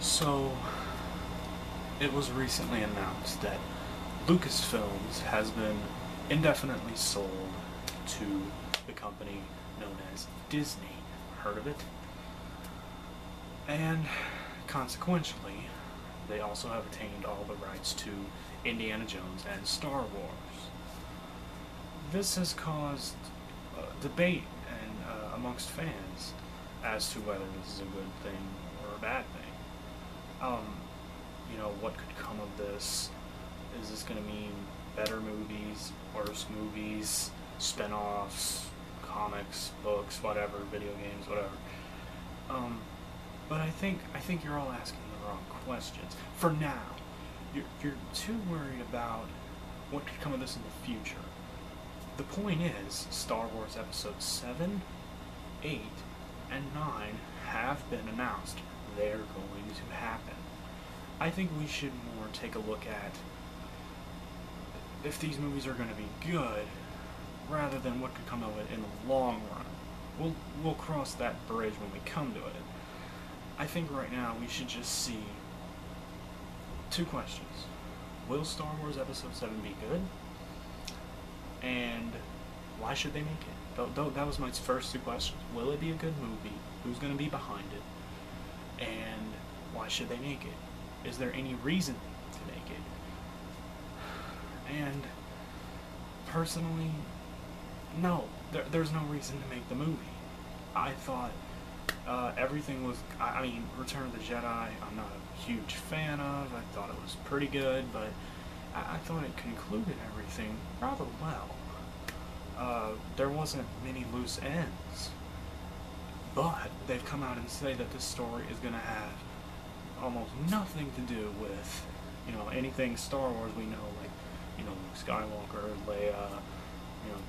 So, it was recently announced that Lucasfilms has been indefinitely sold to the company known as Disney. Heard of it? And consequentially, they also have attained all the rights to Indiana Jones and Star Wars. This has caused debate amongst fans as to whether this is a good thing or a bad thing. Um, what could come of this? Is this going to mean better movies, worse movies, spin-offs, comics, books, whatever, video games, whatever? But I think you're all asking the wrong questions. For now, you're too worried about what could come of this in the future. The point is, Star Wars Episode 7, 8, and 9 have been announced. They're going to happen. I think we should more take a look at if these movies are going to be good, rather than what could come of it in the long run. We'll cross that bridge when we come to it. I think right now we should just see two questions. Will Star Wars Episode 7 be good? And why should they make it? That was my first two questions. Will it be a good movie? Who's going to be behind it? And why should they make it? Is there any reason to make it? And personally, no. There's no reason to make the movie. I thought everything was... I mean, Return of the Jedi, I'm not a huge fan of. I thought it was pretty good, but I thought it concluded everything rather well. There wasn't many loose ends. But they've come out and say that this story is going to have almost nothing to do with, anything Star Wars we know, like, Luke Skywalker, Leia,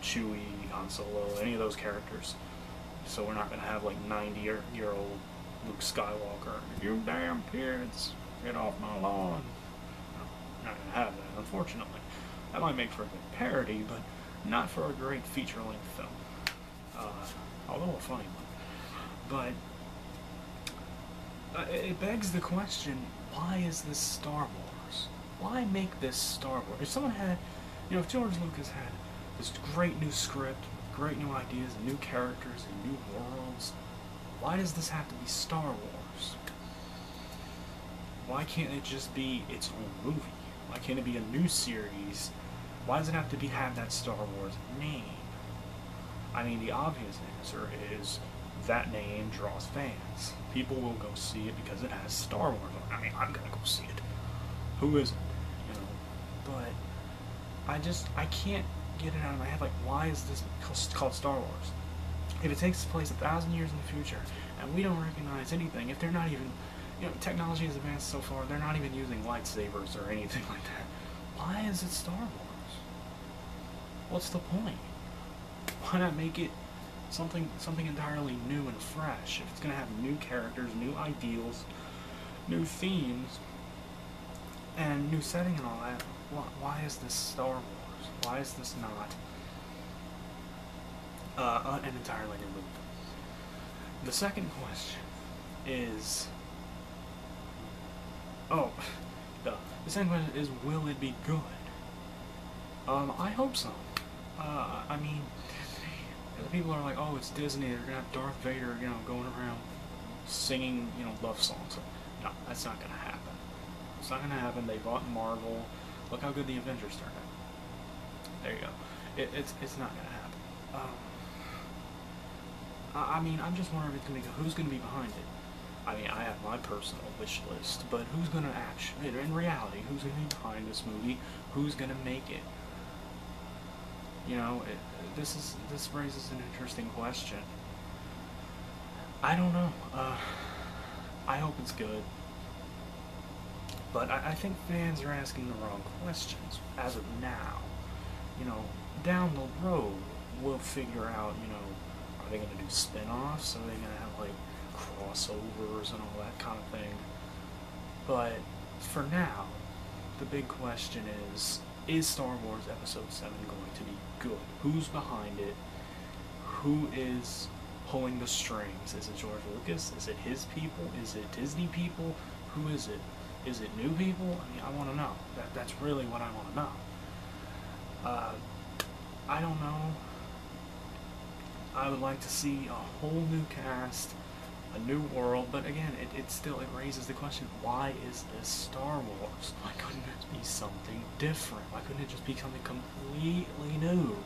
Chewie, Han Solo, any of those characters. So we're not going to have, like, 90-year-old Luke Skywalker. You damn kids, get off my lawn. No, we're not going to have that, unfortunately. That might make for a good parody, but not for a great feature-length film. Although a funny one. But it begs the question, why is this Star Wars? Why make this Star Wars? If someone had, if George Lucas had this great new script, great new ideas, new characters, and new worlds, why does this have to be Star Wars? Why can't it just be its own movie? Why can't it be a new series? Why does it have to have that Star Wars name? I mean, the obvious answer is that name draws fans. People will go see it because it has Star Wars on it. I mean, I'm gonna go see it. Who isn't? But I can't get it out of my head. Like, why is this called Star Wars? If it takes place 1,000 years in the future and we don't recognize anything, if they're not even, technology has advanced so far, they're not even using lightsabers or anything like that. Why is it Star Wars? What's the point? Why not make it something entirely new and fresh? If it's going to have new characters, new ideals, new themes, and new setting and all that, why is this Star Wars? Why is this not an entirely new movie? The second question is... the second question is, will it be good? I hope so. I mean, people are like, oh, it's Disney, they're gonna have Darth Vader, going around singing, love songs. No, that's not gonna happen. It's not gonna happen. They bought Marvel. Look how good the Avengers turned out. There you go. It's not gonna happen. I mean, I'm just wondering if it's gonna be, who's gonna be behind it. I mean, I have my personal wish list, but who's gonna actually, in reality, who's gonna be behind this movie? Who's gonna make it? This raises an interesting question. I don't know. I hope it's good. But I think fans are asking the wrong questions as of now. Down the road, we'll figure out, are they going to do spin-offs? Are they going to have, like, crossovers and all that kind of thing? But for now, the big question is Star Wars Episode 7 going to be good? Who's behind it? Who is pulling the strings? Is it George Lucas? Is it his people? Is it Disney people? Who is it? Is it new people? I mean, I want to know. That's really what I want to know. I don't know. I would like to see a whole new cast, a new world, but again, it still, it raises the question, why is this Star Wars? Why couldn't it be something different? Why couldn't it just be something completely new?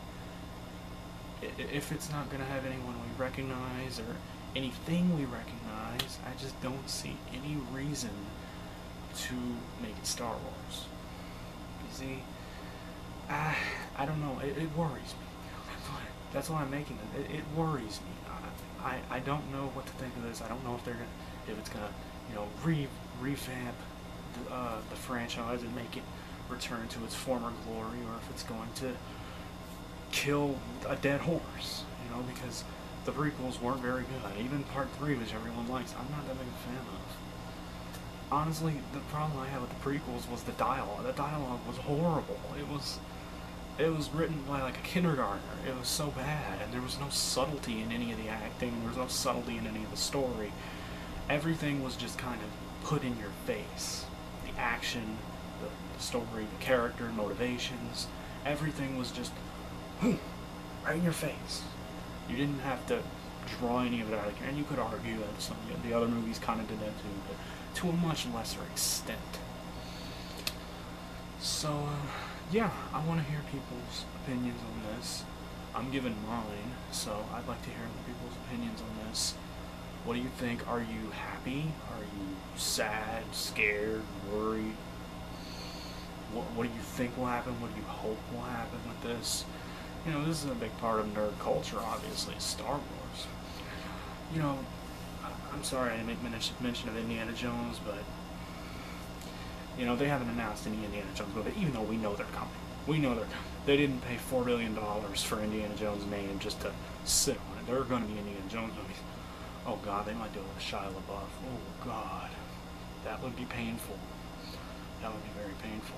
If it's not going to have anyone we recognize or anything we recognize, I just don't see any reason to make it Star Wars. You see, I don't know, it worries me. That's why I'm making it. It worries me. I don't know what to think of this. I don't know if it's gonna, revamp the franchise and make it return to its former glory, or if it's going to kill a dead horse. Because the prequels weren't very good. Even Part 3, which everyone likes, I'm not that big a fan of. Honestly, the problem I had with the prequels was the dialogue. The dialogue was horrible. It was written by like a kindergartner. It was so bad, and there was no subtlety in any of the acting. There was no subtlety in any of the story. Everything was just kind of put in your face. The action, the story, the character, motivations, everything was just right in your face. You didn't have to draw any of it out, and you could argue that some of the other movies kind of did that too, but to a much lesser extent. So, yeah, I want to hear people's opinions on this. I'm giving mine, so I'd like to hear other people's opinions on this. What do you think? Are you happy? Are you sad, scared, worried? What do you think will happen? What do you hope will happen with this? This is a big part of nerd culture, obviously, Star Wars. I'm sorry I didn't make mention of Indiana Jones, but they haven't announced any Indiana Jones movie, even though we know they're coming. We know they didn't pay $4 billion for Indiana Jones' name just to sit on it. There are going to be Indiana Jones movies. Oh God, they might do it with Shia LaBeouf. Oh God, that would be painful. That would be very painful.